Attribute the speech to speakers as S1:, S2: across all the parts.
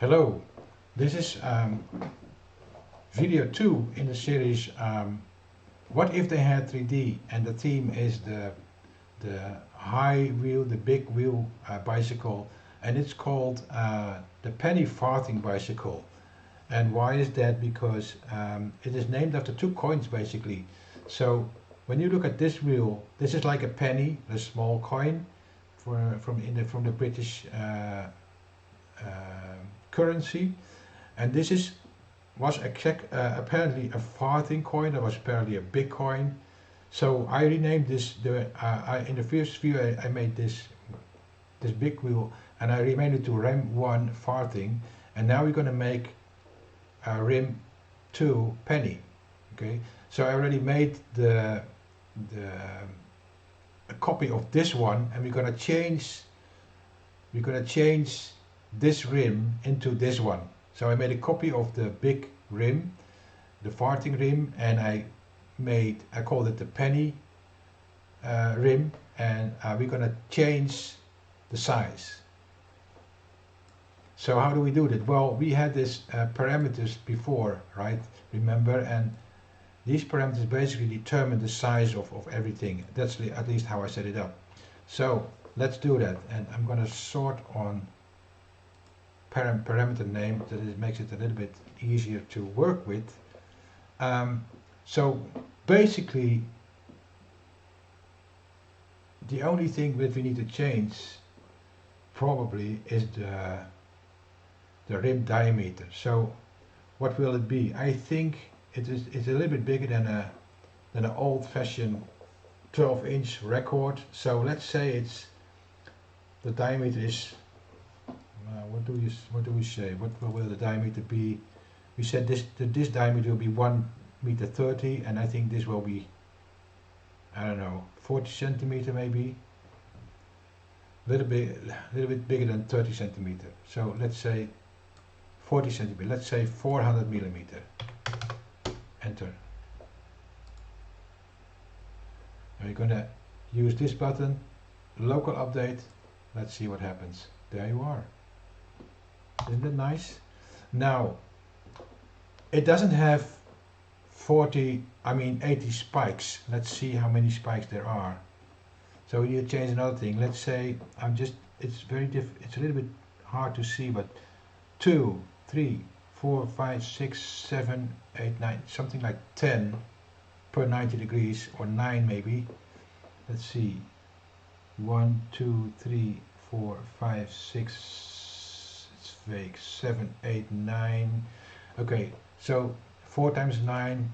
S1: Hello, this is video 2 in the series What if they had 3D, and the theme is the high wheel, the big wheel bicycle, and it's called the penny farthing bicycle. And why is that? Because it is named after two coins basically. So when you look at this wheel, this is like a penny, a small coin from the British currency, and this was apparently a farthing coin. That was apparently a big coin. So I renamed this. In the first view, I made this big wheel, and I renamed it to Rim 1 farthing. And now we're going to make Rim 2 penny. Okay. So I already made a copy of this one, and we're going to change this rim into this one. So I made a copy of the big rim, the farthing rim, and I called it the penny rim, and we're gonna change the size. So how do we do that? Well, we had these parameters before, right? Remember, and these parameters basically determine the size of everything. That's at least how I set it up. So let's do that, and I'm gonna sort on parameter name, that it makes it a little bit easier to work with. So basically the only thing that we need to change probably is the rim diameter. So what will it be? I think it's a little bit bigger than an old-fashioned 12-inch record. So let's say the diameter is what do we say? What will the diameter be? We said this diameter will be 1.30 meters, and I think this will be, I don't know, 40 centimeter maybe. A little bit bigger than 30 centimeter. So let's say 40 centimeter. Let's say 400 millimeter. Enter. And we're gonna use this button, local update. Let's see what happens. There you are. Isn't it nice? Now, it doesn't have 80 spikes. Let's see how many spikes there are. So we need to change another thing. Let's say it's a little bit hard to see, but 2, 3, 4, 5, 6, 7, 8, 9, something like 10 per 90 degrees, or 9 maybe. Let's see. 1, 2, 3, 4, 5, 6, 7, 8, 9. Okay, so 4 times 9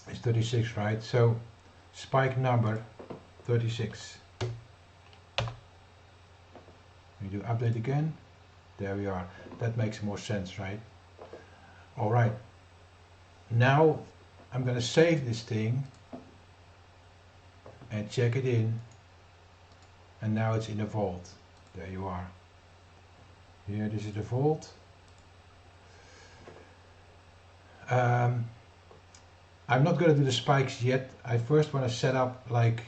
S1: is 36, right? So spike number 36. We do update again. There we are. That makes more sense, right? All right. Now I'm going to save this thing and check it in. And now it's in the vault. There you are. Here, this is the vault. I'm not going to do the spikes yet. I first want to set up like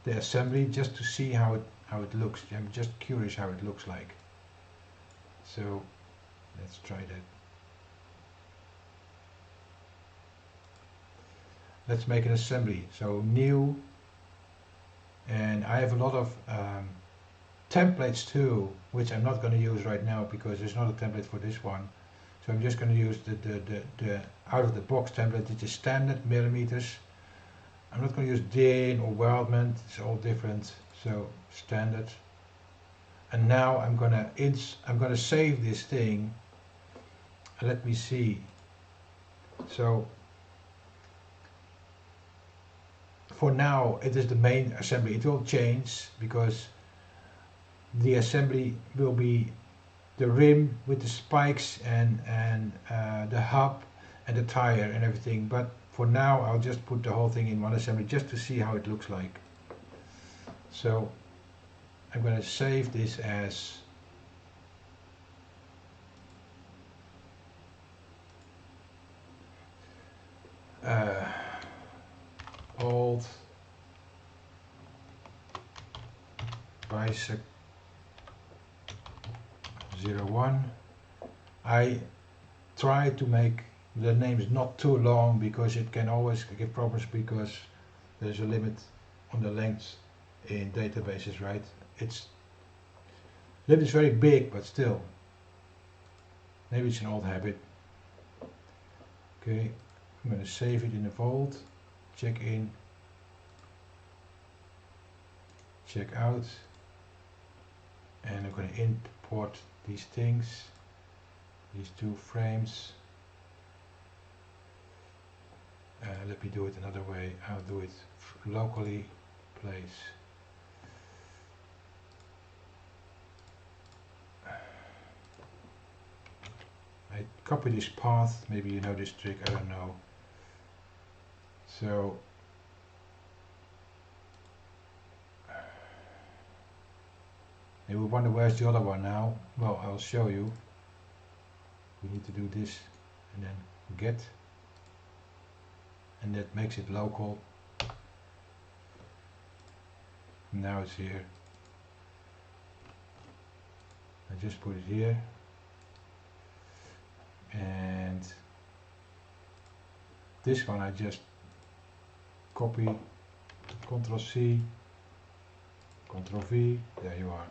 S1: the assembly just to see how it looks. I'm just curious how it looks like. So let's try that. Let's make an assembly. So new. And I have a lot of templates too, which I'm not going to use right now because there's not a template for this one. So I'm just going to use the out of the box template, which is standard millimeters. I'm not going to use DIN or Wildman, it's all different. So standard. And now I'm gonna save this thing. Let me see. So for now it is the main assembly. It will change because the assembly will be the rim with the spikes and the hub and the tire and everything, but for now I'll just put the whole thing in one assembly just to see how it looks like. So I'm going to save this as old bicycle 01. I try to make the names not too long because it can always give problems because there's a limit on the length in databases, right? Limit is very big, but still. Maybe it's an old habit. Okay, I'm going to save it in the vault, check in, check out, and I'm going to import these things, these two frames. Let me do it another way. I'll do it locally, place. I copy this path, maybe you know this trick, I don't know. So you will wonder where's the other one now. Well, I'll show you. We need to do this and then get, and that makes it local. Now it's here. I just put it here, and this one I just copy, Ctrl C, Ctrl V, there you are.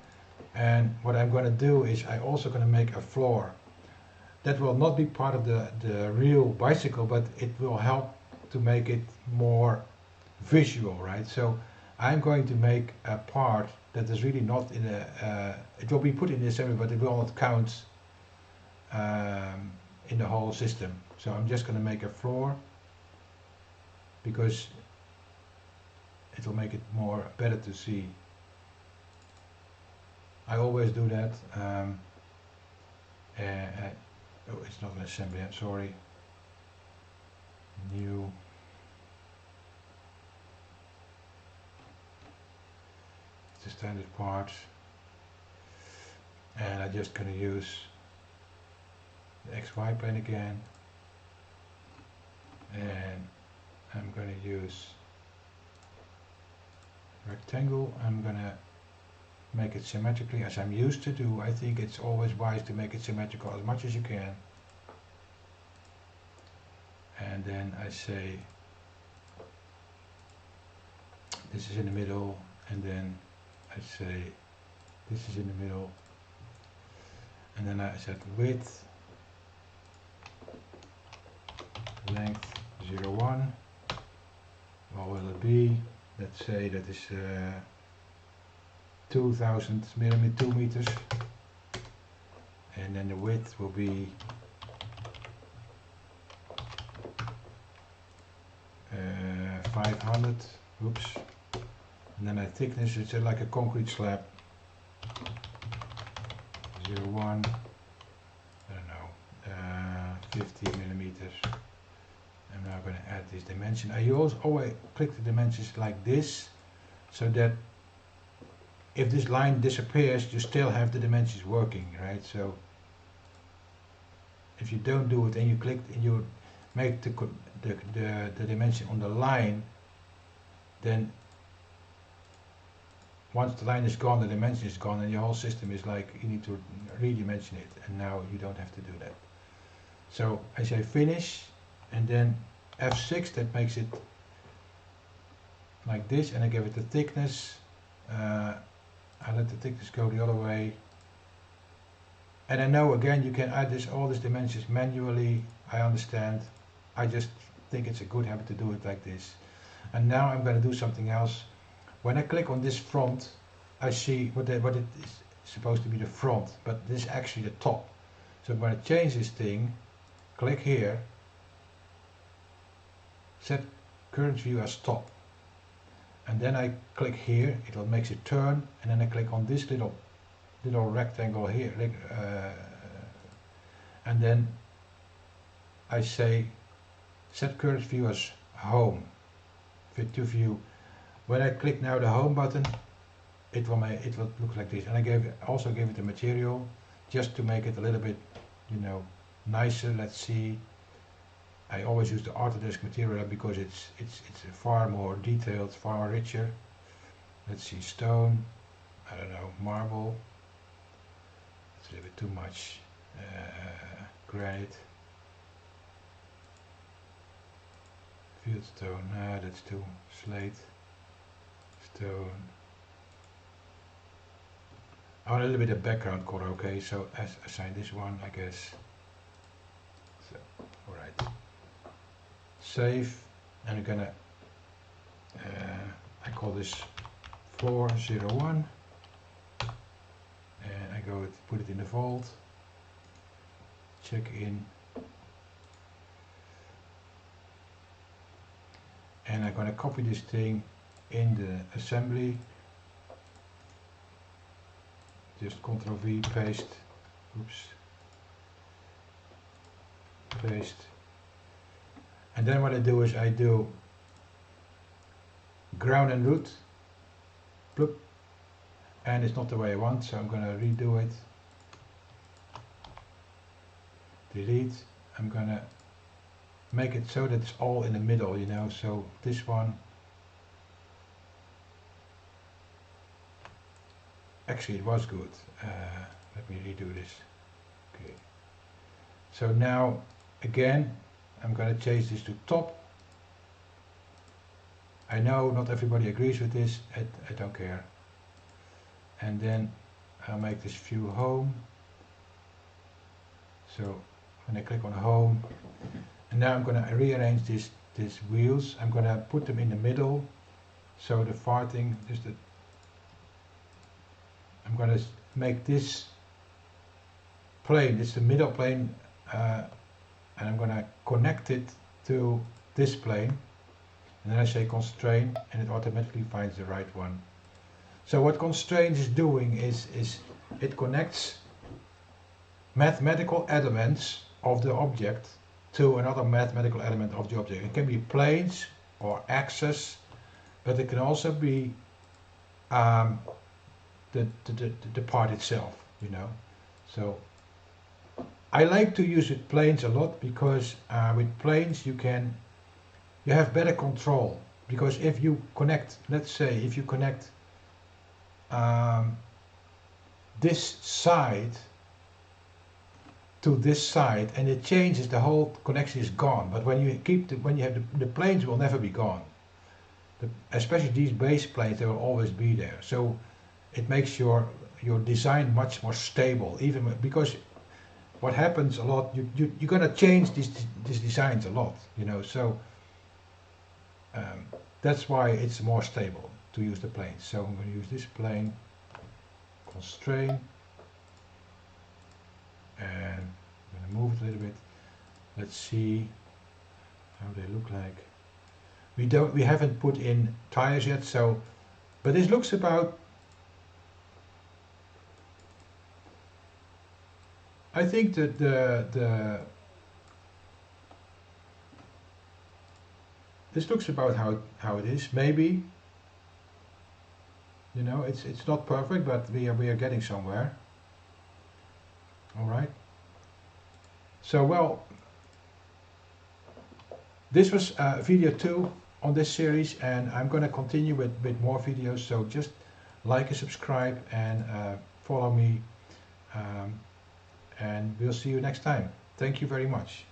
S1: And what I'm going to do is I'm also going to make a floor. That will not be part of the real bicycle, but it will help to make it more visual, right? So I'm going to make a part that is really not in a, it will be put in the assembly, but it will not count in the whole system. So I'm just going to make a floor because it will make it more better to see. I always do that. Oh, it's not an assembly, I'm sorry. New. It's a standard part. And I'm just going to use the XY plane again. And I'm going to use rectangle. I'm going to make it symmetrically as I'm used to do. I think it's always wise to make it symmetrical as much as you can. And then I say this is in the middle, and then I say this is in the middle, and then I set width, length 01. What will it be? Let's say that is 2000 millimeter, 2 meters, and then the width will be 500. Oops. And then the thickness is like a concrete slab. 01. I don't know. 50 millimeters. I'm now going to add this dimension. I always click the dimensions like this, so that if this line disappears, you still have the dimensions working, right? So if you don't do it and you click and you make the dimension on the line, then once the line is gone, the dimension is gone, and your whole system is like you need to redimension it, and now you don't have to do that. So I say finish, and then F6, that makes it like this, and I give it the thickness. I let the thickness go the other way, and I know again you can add all these dimensions manually. I understand. I just think it's a good habit to do it like this. And now I'm going to do something else. When I click on this front, I see what it is supposed to be the front, but this is actually the top. So I'm going to change this thing. Click here. Set current view as top. And then I click here, it makes it turn, and then I click on this little rectangle here, and then I say set current view as home, fit to view. When I click now the home button, it will look like this, and I also gave it a material just to make it a little bit, nicer. Let's see. I always use the Autodesk material because it's far more detailed, far more richer. Let's see, stone, I don't know, marble. It's a little bit too much. Granite. Fieldstone, that's too. Slate. Stone. I want a little bit of background color, okay, so assign this one, I guess. So, alright. Save, and I'm gonna, I call this floor 01, and I go put it in the vault, check in, and I'm gonna copy this thing in the assembly. Just Ctrl V, paste, oops, paste. And then what I do is I do ground and root, bloop, and it's not the way I want, so I'm gonna redo it. Delete, I'm gonna make it so that it's all in the middle, you know, so this one, actually it was good. Let me redo this. Okay. So now again I'm going to change this to top. I know not everybody agrees with this. I don't care. And then I'll make this view home. So when I click on home, and now I'm going to rearrange these wheels. I'm going to put them in the middle. So the farthing is the. I'm going to make this plane, this is the middle plane, and I'm going to connect it to this plane, and then I say constrain, and it automatically finds the right one. So what constraint is doing is it connects mathematical elements of the object to another mathematical element of the object. It can be planes or axes, but it can also be the part itself, you know. So I like to use with planes a lot because with planes you have better control, because if you connect, let's say if you connect this side to this side and it changes, the whole connection is gone. But when you keep when you have the planes will never be gone. Especially these base planes, they will always be there. So it makes your design much more stable, even because what happens a lot, you're gonna change these designs a lot, you know. So that's why it's more stable to use the planes. So I'm going to use this plane, constrain, and I'm going to move it a little bit. Let's see how they look like. We haven't put in tires yet, so but this looks about. I think that this looks about how it is. Maybe, you know, it's not perfect, but we are getting somewhere. All right. So well, this was video 2 on this series, and I'm going to continue with more videos. So just like and subscribe and follow me, and we'll see you next time. Thank you very much.